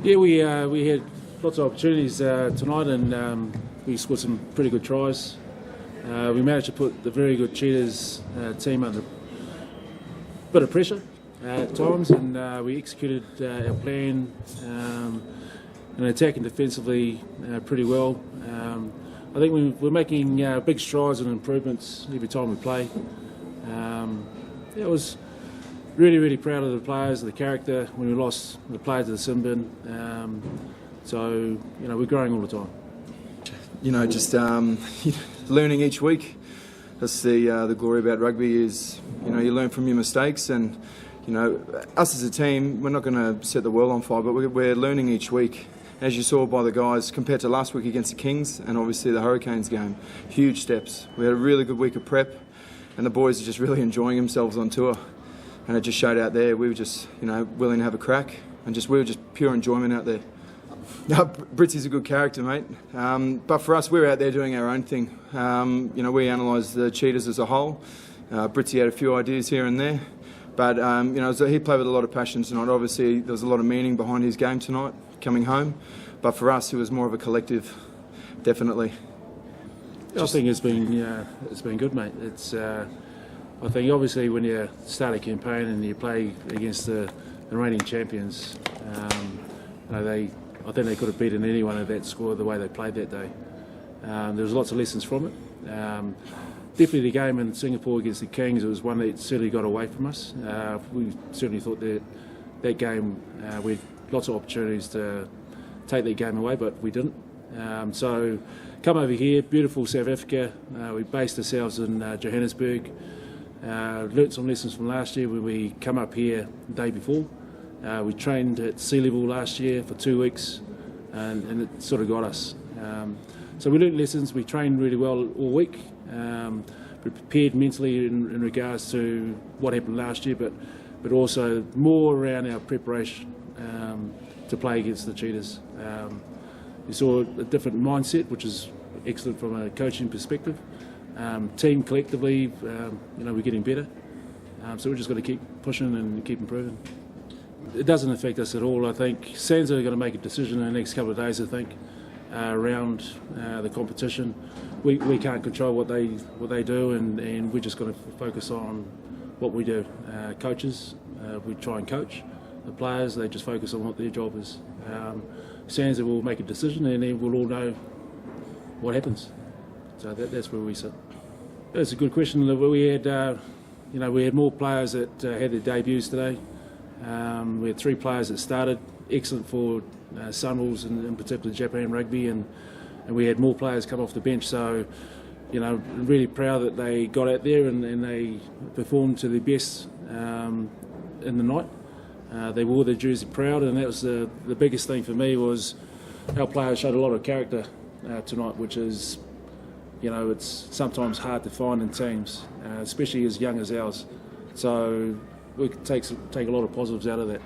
Yeah, we had lots of opportunities tonight, and we scored some pretty good tries. We managed to put the very good Cheetahs team under a bit of pressure at times, and we executed our plan and attacking defensively pretty well. I think we're making big strides and improvements every time we play. It was really proud of the players, the character. When we lost the players to the sin bin, so we're growing all the time. Just learning each week. That's the glory about rugby is you learn from your mistakes, and us as a team, we're not going to set the world on fire, but we're learning each week. As you saw by the guys, compared to last week against the Kings and obviously the Hurricanes game, huge steps. We had a really good week of prep, and the boys are just really enjoying themselves on tour. And it just showed out there. We were just, willing to have a crack, and we were just pure enjoyment out there. Britsy's a good character, mate. But for us, we're out there doing our own thing. We analysed the Cheetahs as a whole. Britsy had a few ideas here and there. But, so he played with a lot of passion tonight. Obviously, there was a lot of meaning behind his game tonight, coming home. But for us, it was more of a collective, definitely. I think it's been good, mate. I think obviously when you start a campaign and you play against the reigning champions, I think they could have beaten anyone at that score the way they played that day. There was lots of lessons from it. Definitely the game in Singapore against the Kings, it was one that certainly got away from us. We certainly thought that game we had lots of opportunities to take that game away, but we didn't. So come over here, beautiful South Africa. We based ourselves in Johannesburg. Learnt some lessons from last year when we come up here the day before. We trained at sea level last year for 2 weeks, and it sort of got us. So we learnt lessons. We trained really well all week. We prepared mentally in regards to what happened last year, but also more around our preparation to play against the Cheetahs. We saw a different mindset, which is excellent from a coaching perspective. Team collectively, we're getting better. So we're just got to keep pushing and keep improving. It doesn't affect us at all. I think Sands are going to make a decision in the next couple of days, I think, around the competition. We can't control what they do, and we're just going to focus on what we do. Coaches, we try and coach. The players, they just focus on what their job is. Sands will make a decision, and then we'll all know what happens. So that's where we sit. That's a good question. We had more players that had their debuts today. We had 3 players that started, excellent for Sunwolves and in particular Japan rugby, and we had more players come off the bench. So, really proud that they got out there and they performed to their best in the night. They wore their jersey proud, and that was the biggest thing for me was our players showed a lot of character tonight, which is, it's sometimes hard to find in teams, especially as young as ours. So we can take a lot of positives out of that.